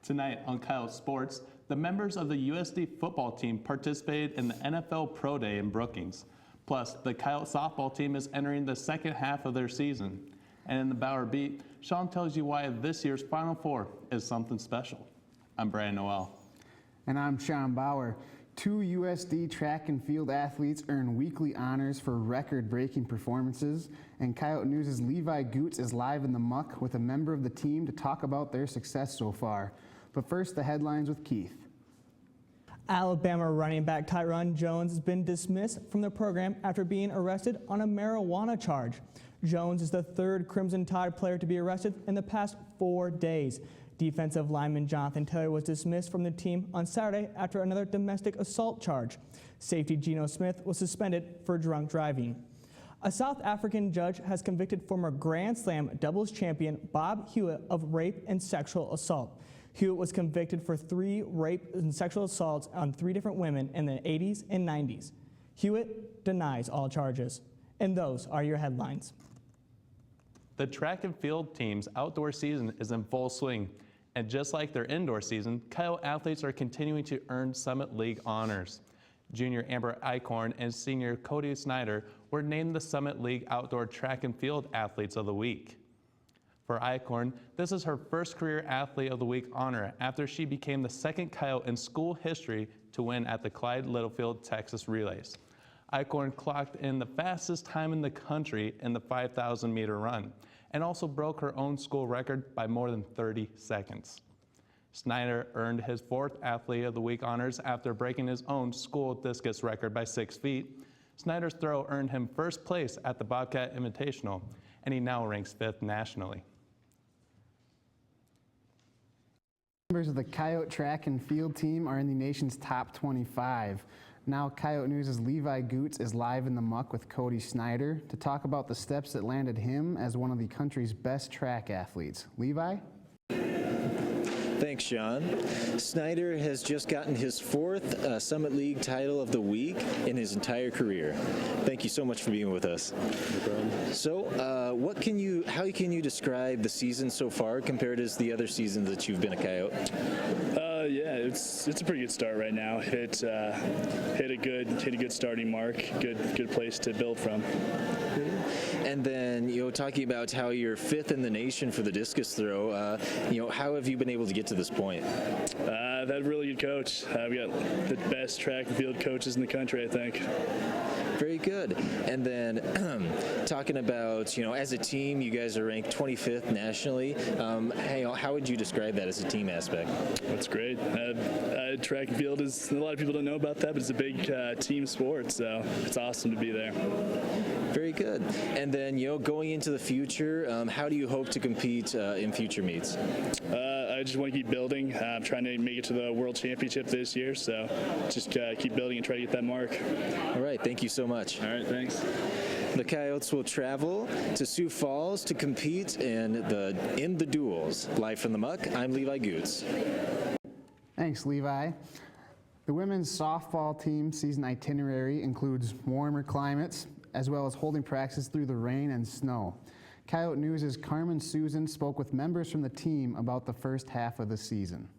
Tonight on Coyote Sports, the members of the USD football team participated in the NFL Pro Day in Brookings. Plus, the Coyote softball team is entering the second half of their season. And in the Bauer Beat, Sean tells you why this year's Final Four is something special. I'm Brandon Noel. And I'm Sean Bauer. 2 USD track and field athletes earn weekly honors for record-breaking performances, and Coyote News' Levi Goots is live in the muck with a member of the team to talk about their success so far. But first, the headlines with Keith. Alabama running back Tyron Jones has been dismissed from the program after being arrested on a marijuana charge. Jones is the third Crimson Tide player to be arrested in the past 4 days. Defensive lineman Jonathan Taylor was dismissed from the team on Saturday after another domestic assault charge. Safety Geno Smith was suspended for drunk driving. A South African judge has convicted former Grand Slam doubles champion Bob Hewitt of rape and sexual assault. Hewitt was convicted for 3 rape and sexual assaults on 3 different women in the 80s and 90s. Hewitt denies all charges. And those are your headlines. The track and field team's outdoor season is in full swing. And just like their indoor season, Coyote athletes are continuing to earn Summit League honors. Junior Amber Eichhorn and senior Cody Snyder were named the Summit League Outdoor Track and Field Athletes of the Week. For Eichhorn, this is her first career Athlete of the Week honor after she became the second Coyote in school history to win at the Clyde Littlefield Texas Relays. Eichhorn clocked in the fastest time in the country in the 5,000-meter run, and also broke her own school record by more than 30 seconds. Snyder earned his 4th Athlete of the Week honors after breaking his own school discus record by 6 feet. Snyder's throw earned him first place at the Bobcat Invitational, and he now ranks 5th nationally. Members of the Coyote track and field team are in the nation's top 25. Now Coyote News' Levi Goots is live in the muck with Cody Snyder to talk about the steps that landed him as one of the country's best track athletes. Levi? Thanks, Sean. Snyder has just gotten his 4th Summit League title of the week in his entire career. Thank you so much for being with us. No problem. So, how can you describe the season so far compared to the other seasons that you've been a Coyote? Yeah, it's a pretty good start right now. Hit a good starting mark. Good place to build from. And then, talking about how you're 5th in the nation for the discus throw, how have you been able to get to this point? I've had a really good coach. We got the best track and field coaches in the country, I think. Very good. And then talking about, as a team, you guys are ranked 25th nationally. How would you describe that as a team aspect? That's great. Track and field is, a lot of people don't know about that, but it's a big team sport, so it's awesome to be there. Very good. And then, going into the future, how do you hope to compete in future meets? I just want to keep building. I'm trying to make it to the World Championship this year, so just keep building and try to get that mark. All right. Thank you so much. All right. Thanks. The Coyotes will travel to Sioux Falls to compete in the duels. Live from the muck, I'm Levi Goots. Thanks, Levi. The women's softball team season itinerary includes warmer climates, as well as holding practice through the rain and snow. Coyote News' Carmen Susan spoke with members from the team about the first half of the season.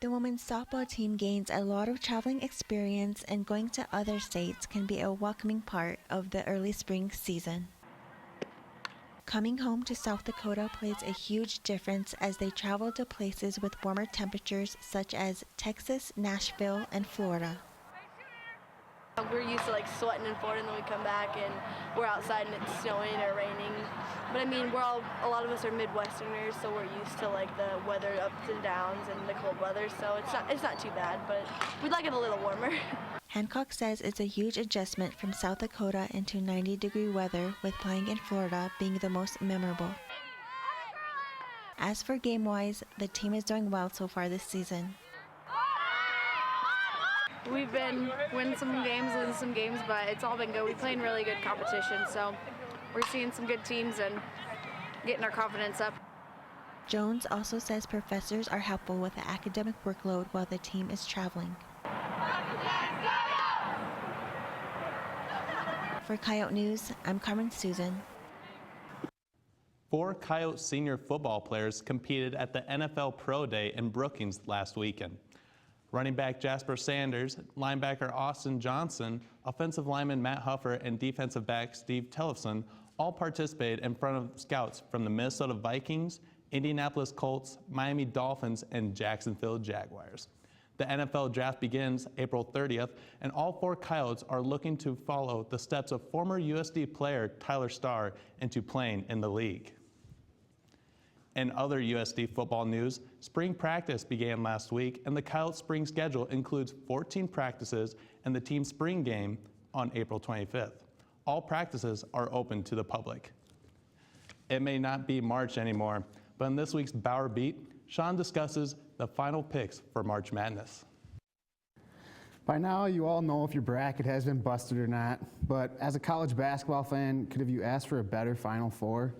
The women's softball team gains a lot of traveling experience, and going to other states can be a welcoming part of the early spring season. Coming home to South Dakota plays a huge difference as they travel to places with warmer temperatures such as Texas, Nashville, and Florida. We're used to sweating in Florida, and then we come back and we're outside and it's snowing or raining. But I mean, a lot of us are Midwesterners, so we're used to the weather ups and downs and the cold weather. So it's not too bad, but we'd like it a little warmer. Hancock says it's a huge adjustment from South Dakota into 90-degree weather, with playing in Florida being the most memorable. As for game-wise, the team is doing well so far this season. We've been winning some games, losing some games, but it's all been good. We play in really good competition, so we're seeing some good teams and getting our confidence up. Jones also says professors are helpful with the academic workload while the team is traveling. For Coyote News, I'm Carmen Susan. 4 Coyote senior football players competed at the NFL Pro Day in Brookings last weekend. Running back Jasper Sanders, linebacker Austin Johnson, offensive lineman Matt Huffer, and defensive back Steve Tellefson all participated in front of scouts from the Minnesota Vikings, Indianapolis Colts, Miami Dolphins, and Jacksonville Jaguars. The NFL draft begins April 30th, and all 4 Coyotes are looking to follow the steps of former USD player Tyler Starr into playing in the league. In other USD football news, spring practice began last week, and the Coyote spring schedule includes 14 practices and the team spring game on April 25th. All practices are open to the public. It may not be March anymore, but in this week's Bauer Beat, Sean discusses the final picks for March Madness. By now, you all know if your bracket has been busted or not, but as a college basketball fan, could have you asked for a better Final Four?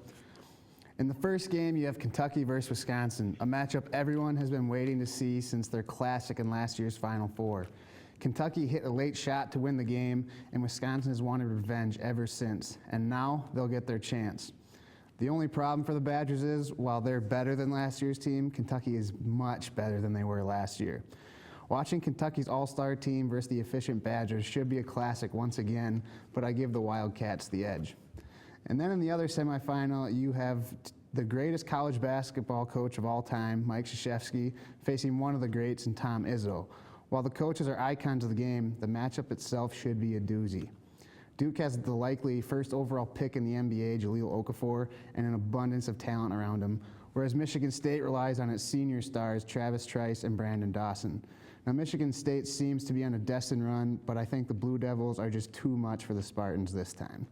In the first game, you have Kentucky versus Wisconsin, a matchup everyone has been waiting to see since their classic in last year's Final Four. Kentucky hit a late shot to win the game, and Wisconsin has wanted revenge ever since, and now they'll get their chance. The only problem for the Badgers is, while they're better than last year's team, Kentucky is much better than they were last year. Watching Kentucky's all-star team versus the efficient Badgers should be a classic once again, but I give the Wildcats the edge. And then in the other semifinal, you have the greatest college basketball coach of all time, Mike Krzyzewski, facing one of the greats in Tom Izzo. While the coaches are icons of the game, the matchup itself should be a doozy. Duke has the likely first overall pick in the NBA, Jahlil Okafor, and an abundance of talent around him, whereas Michigan State relies on its senior stars, Travis Trice and Brandon Dawson. Now, Michigan State seems to be on a destined run, but I think the Blue Devils are just too much for the Spartans this time.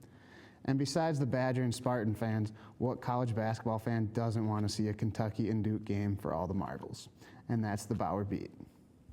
And besides the Badger and Spartan fans, what college basketball fan doesn't want to see a Kentucky and Duke game for all the marbles? And that's the Bauer Beat.